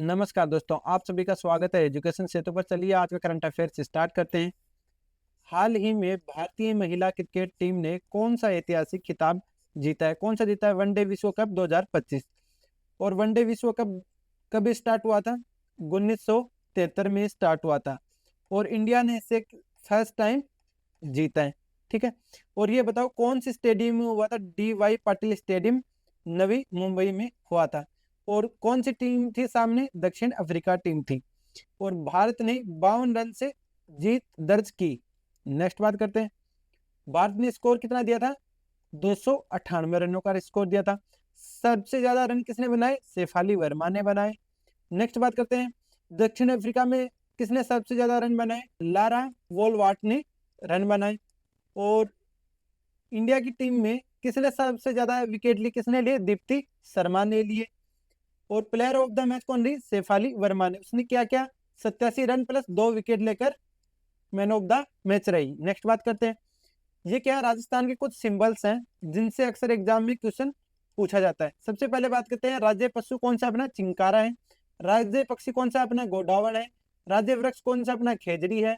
नमस्कार दोस्तों, आप सभी का स्वागत है एजुकेशन सेतु पर। चलिए आज का करंट अफेयर्स स्टार्ट करते हैं। हाल ही में भारतीय महिला क्रिकेट टीम ने कौन सा ऐतिहासिक खिताब जीता है? कौन सा जीता है? वनडे विश्व कप 2025। और वनडे विश्व कप कब स्टार्ट हुआ था? 1973 में स्टार्ट हुआ था और इंडिया ने इसे फर्स्ट टाइम जीता है। ठीक है, और ये बताओ कौन सी स्टेडियम में हुआ था? DY पाटिल स्टेडियम, नवी मुंबई में हुआ था। और कौन सी टीम थी सामने? दक्षिण अफ्रीका टीम थी। और भारत ने 52 रन से जीत दर्ज की। नेक्स्ट बात करते हैं, भारत ने स्कोर कितना दिया था? 298 रनों का स्कोर दिया था। सबसे ज्यादा रन किसने बनाए? शेफाली वर्मा ने बनाए। नेक्स्ट बात करते हैं, दक्षिण अफ्रीका में किसने सबसे ज्यादा रन बनाए? लारा वोलवाट ने रन बनाए। और इंडिया की टीम में किसने सबसे ज्यादा विकेट ली? किसने लिए? दीप्ति शर्मा ने लिए। और प्लेयर ऑफ द मैच कौन रही? शेफाली वर्मा ने। उसने क्या क्या? 87 रन प्लस 2 विकेट लेकर मैन ऑफ द मैच रही। नेक्स्ट बात करते हैं, ये क्या है? राजस्थान के कुछ सिंबल्स हैं जिनसे अक्सर एग्जाम में क्वेश्चन पूछा जाता है। सबसे पहले बात करते हैं, राज्य पशु कौन सा अपना? चिंकारा है। राज्य पक्षी कौन सा अपना? गोडावण है। राज्य वृक्ष कौन सा अपना? खेजड़ी है।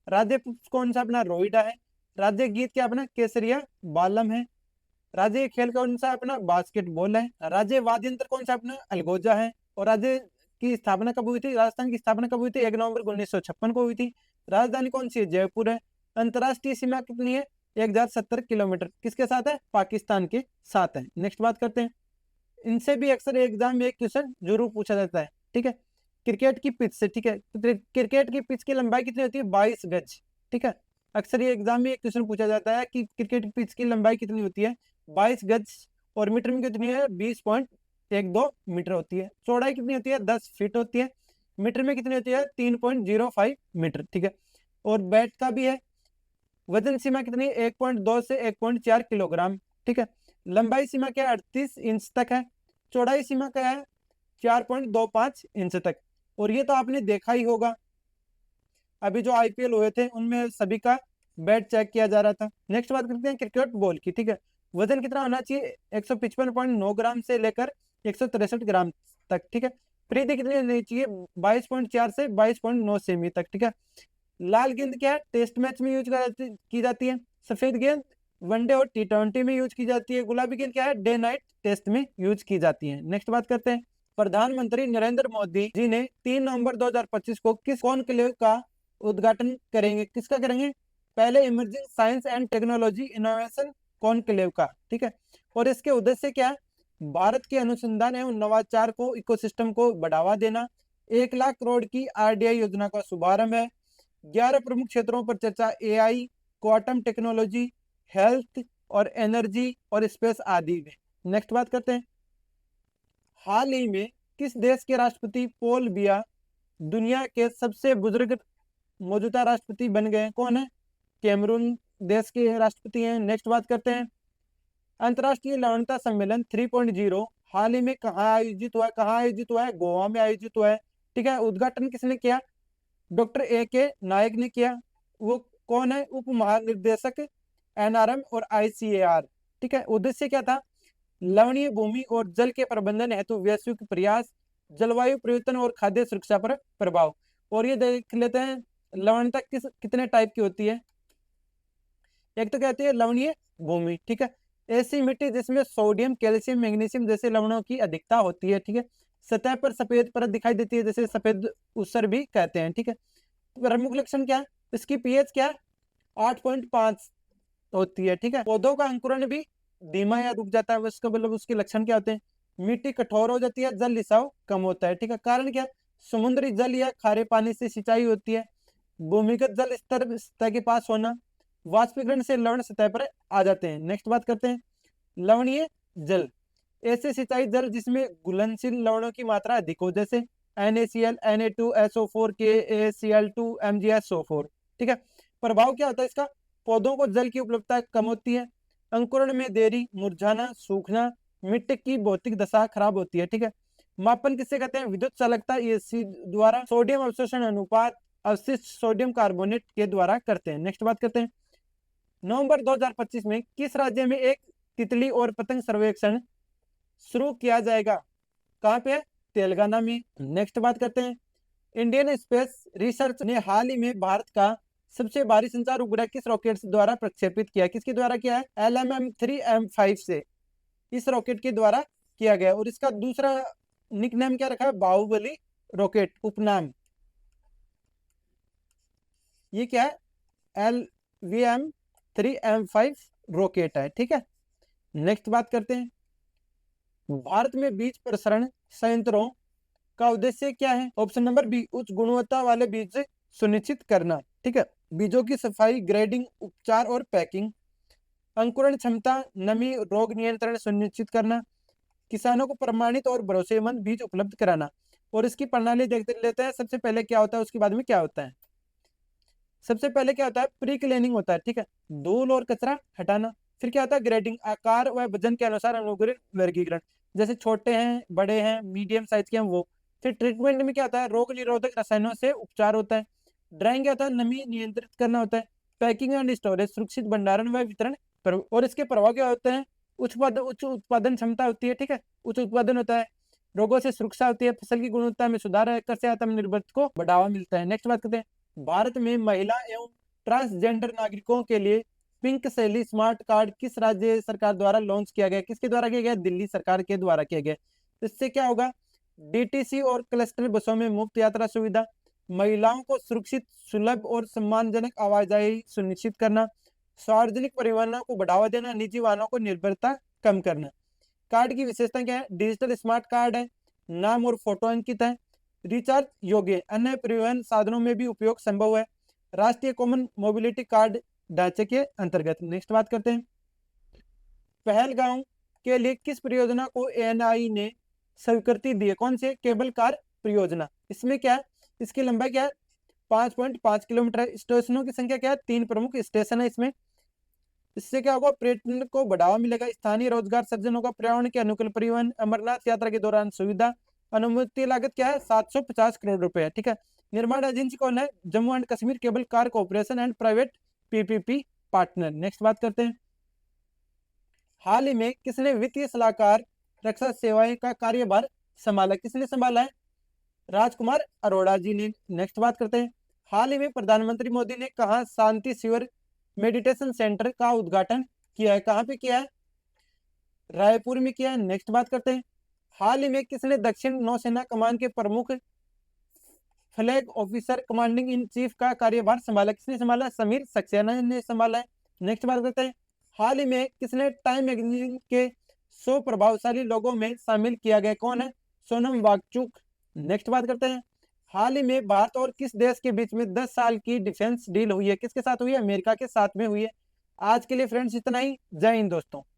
राज्य पुष्प कौन सा अपना? रोइडा है। राज्य गीत क्या अपना? केसरिया बालम है। राज्य खेल कौन सा अपना? बास्केटबॉल है। राज्य वाद्य यंत्र कौन सा अपना? अलगोजा है। और राज्य की स्थापना कब हुई थी? राजस्थान की स्थापना कब हुई थी? 1 नवंबर 1956 को हुई थी। राजधानी कौन सी है? जयपुर है। अंतरराष्ट्रीय सीमा कितनी है? 1070 किलोमीटर। किसके साथ है? पाकिस्तान के साथ है। नेक्स्ट बात करते हैं, इनसे भी अक्सर एग्जाम में एक क्वेश्चन जरूर पूछा जाता है। ठीक है, क्रिकेट की पिच से। ठीक है, क्रिकेट की पिच की लंबाई कितनी होती है? 22 गज। ठीक है, अक्सर ये एग्जाम में एक क्वेश्चन पूछा जाता है कि क्रिकेट की पिच की लंबाई कितनी होती है? 22 गज। और मीटर में कितनी है? 20.12 मीटर होती है। चौड़ाई कितनी होती है? 10 फीट होती है। मीटर में कितनी होती है? 3.05 मीटर। ठीक है, और बैट का भी है। वजन सीमा कितनी है? 1.2 से 1.4 किलोग्राम। ठीक है, लंबाई सीमा क्या है? 38 इंच तक है। चौड़ाई सीमा क्या है? 4.25 इंच तक। और ये तो आपने देखा ही होगा, अभी जो IPL हुए थे उनमें सभी का बैट चेक किया जा रहा था। नेक्स्ट बात करते हैं क्रिकेट बॉल की। ठीक है, वजन कितना होना चाहिए? 155.9 ग्राम से लेकर 163 ग्राम तक। ठीक है, परिधि कितनी होनी चाहिए? 22.4 से 22.9 सेमी तक। ठीक है, लाल गेंद क्या है? टेस्ट मैच में यूज की जाती है। सफेद गेंद वनडे और T20 में यूज की जाती है। गुलाबी गेंद क्या है? डे नाइट टेस्ट में यूज की जाती है। नेक्स्ट बात करते हैं, प्रधानमंत्री नरेंद्र मोदी जी ने 3 नवंबर 2025 को किस कॉन्क्लेव का उद्घाटन करेंगे? किसका करेंगे? पहले emerging science and technology innovation conclave का। ठीक है, और इसके उद्देश्य क्या है? भारत के अनुसंधान एवं नवाचार को, इकोसिस्टम को बढ़ावा देना। 1 लाख करोड़ की RDI योजना का शुभारंभ है। 11 प्रमुख क्षेत्रों पर चर्चा। AI, क्वांटम टेक्नोलॉजी, हेल्थ और एनर्जी और स्पेस आदि में। नेक्स्ट बात करते हैं, हाल ही में किस देश के राष्ट्रपति पॉल बिया दुनिया के सबसे बुजुर्ग मौजूदा राष्ट्रपति बन गए? कौन है? कैमरून देश के राष्ट्रपति हैं। नेक्स्ट बात करते हैं, अंतर्राष्ट्रीय लवणता सम्मेलन 3.0 हाल ही में कहाँ आयोजित हुआ है? कहाँ आयोजित हुआ है? गोवा में आयोजित हुआ है। ठीक है, उद्घाटन किसने किया? डॉक्टर AK नायक ने किया। वो कौन है? उप महानिर्देशक NRM और ICAR। ठीक है, उद्देश्य क्या था? लवणीय भूमि और जल के प्रबंधन हेतु वैश्विक प्रयास, जलवायु परिवर्तन और खाद्य सुरक्षा पर प्रभाव। और ये देख लेते हैं, लवणता कितने टाइप की होती है? एक तो कहती है लवणीय भूमि। ठीक है, ऐसी मिट्टी जिसमें सोडियम, कैल्शियम, मैग्नीशियम जैसे लवणों की अधिकता होती है। ठीक है, सतह पर सफेद परत दिखाई देती है, जैसे सफेद ऊसर भी कहते हैं। ठीक है, प्रमुख लक्षण क्या है? इसकी pH क्या है? 8.5 होती है। ठीक है, पौधों का अंकुरण भी धीमा या रुक जाता है। उसका मतलब उसके लक्षण क्या होते हैं? मिट्टी कठोर हो जाती है, जल रिसाव कम होता है। ठीक है, कारण क्या? समुद्री जल या खारे पानी से सिंचाई होती है। भूमिगत जल स्तर सतह के पास होना। वाष्पीकरण से लवण सतह पर आ जाते हैं। नेक्स्ट बात करते हैं, लवणीय जल, ऐसे सिंचाई जल जिसमें घुलनशील लवणों की मात्रा अधिक हो, जैसे NaCl, Na2SO4, KaCl2, MgSO4। ठीक है, प्रभाव क्या होता है इसका? पौधों को जल की उपलब्धता कम होती है, अंकुरण में देरी, मुरझाना, सूखना, मिट्टी की भौतिक दशा खराब होती है। ठीक है, मापन किससे कहते हैं? विद्युत चालकता AC द्वारा। सोडियम अवशोषण अनुपात अवशिष्ट सोडियम कार्बोनेट के द्वारा करते हैं। नेक्स्ट बात करते हैं, नवंबर 2025 में किस राज्य में एक तितली और पतंग सर्वेक्षण शुरू किया जाएगा? कहाँ पे है? तेलंगाना में। नेक्स्ट बात करते हैं, इंडियन स्पेस रिसर्च ने हाल ही में भारत का सबसे भारी संचार उपग्रह किस रॉकेट द्वारा प्रक्षेपित किया? किसके द्वारा किया है? LMM-3M5 से इस रॉकेट के द्वारा किया गया। और इसका दूसरा निकनेम क्या रखा है? बाहुबली रॉकेट उपनाम। ये क्या है? LVM-3M5 रॉकेट है, ठीक है। नेक्स्ट बात करते हैं, भारत में बीज प्रसरण संयंत्रों का उद्देश्य क्या है? ऑप्शन नंबर बी, उच्च गुणवत्ता वाले बीज सुनिश्चित करना, ठीक है। बीजों की सफाई, ग्रेडिंग, उपचार और पैकिंग, अंकुरण क्षमता, नमी, रोग नियंत्रण सुनिश्चित करना, किसानों को प्रमाणित और भरोसेमंद बीज उपलब्ध कराना। और इसकी प्रणाली देख लेते हैं। सबसे पहले क्या होता है, उसके बाद में क्या होता है। सबसे पहले क्या होता है? प्री क्लीनिंग होता है, ठीक है, धूल और कचरा हटाना। फिर क्या होता है? ग्रेडिंग, आकार व वजन के अनुसार अनुग्रह वर्गीकरण, जैसे छोटे हैं, बड़े हैं, मीडियम साइज के हैं वो। फिर ट्रीटमेंट में क्या होता है? रोग निरोधक रसायनों से उपचार होता है। ड्राइंग क्या होता है? नमी नियंत्रित करना होता है। पैकिंग एंड स्टोरेज, सुरक्षित भंडारण व वितरण। और इसके प्रभाव क्या होते हैं? उच्च उत्पादन क्षमता होती है, ठीक है, उच्च उत्पादन होता है, रोगों से सुरक्षा होती है, फसल की गुणवत्ता में सुधार है, कृषि आत्मनिर्भरता को बढ़ावा मिलता है। नेक्स्ट बात करते हैं, भारत में महिला एवं ट्रांसजेंडर नागरिकों के लिए पिंक शैली स्मार्ट कार्ड किस राज्य सरकार द्वारा लॉन्च किया गया? किसके द्वारा किया गया? दिल्ली सरकार के द्वारा किया गया। इससे क्या होगा? डीटीसी और क्लस्टर बसों में मुफ्त यात्रा सुविधा, महिलाओं को सुरक्षित, सुलभ और सम्मानजनक आवाजाही सुनिश्चित करना, सार्वजनिक परिवहनों को बढ़ावा देना, निजी वाहनों को निर्भरता कम करना। कार्ड की विशेषता क्या है? डिजिटल स्मार्ट कार्ड है, नाम और फोटो अंकित है, रिचार्ज योग्य, अन्य परिवहन साधनों में भी उपयोग संभव है, राष्ट्रीय कॉमन मोबिलिटी कार्ड ढांचे के अंतर्गत। नेक्स्ट बात करते हैं, पहलगांव के लिए किस परियोजना को एएनआई ने स्वीकृति दी है? कौन से? केबल कार परियोजना। इसमें क्या है? इसकी लंबाई क्या है? 5.5 किलोमीटर है। स्टेशनों की संख्या क्या है? 3 प्रमुख स्टेशन है इसमें। इससे क्या होगा? पर्यटन को बढ़ावा मिलेगा, स्थानीय रोजगार सृजन होगा, पर्यावरण के अनुकूल परिवहन, अमरनाथ यात्रा के दौरान सुविधा। अनुमति लागत क्या है? 750 करोड़ रुपए है, ठीक है। निर्माण एजेंसी कौन है? Jammu and Kashmir cable car corporation and private PPP partner. Next बात करते हैं, हाल ही में किसने वित्तीय सलाहकार रक्षा सेवाएं का कार्यभार संभाला? किसने संभाला है? राजकुमार अरोड़ा जी ने। नेक्स्ट बात करते हैं, हाल ही में प्रधानमंत्री मोदी ने कहा शांति शिविर मेडिटेशन सेंटर का उद्घाटन किया है? कहाँ पे किया है? रायपुर में किया है। नेक्स्ट बात करते हैं, हाल ही में किसने दक्षिण नौसेना कमान के प्रमुख flag officer commanding in chief का कार्यभार संभाला? किसने संभाला? समीर सक्सेना ने संभाला है। नेक्स्ट बात करते हैं, हाल ही में किसने टाइम मैगजीन के 100 प्रभावशाली लोगों में शामिल किया गया? कौन है? सोनम वांगचुक। नेक्स्ट बात करते हैं, हाल ही में भारत और किस देश के बीच में 10 साल की डिफेंस डील हुई है? किसके साथ हुई है? अमेरिका के साथ में हुई है। आज के लिए फ्रेंड्स इतना ही। जय हिंद दोस्तों।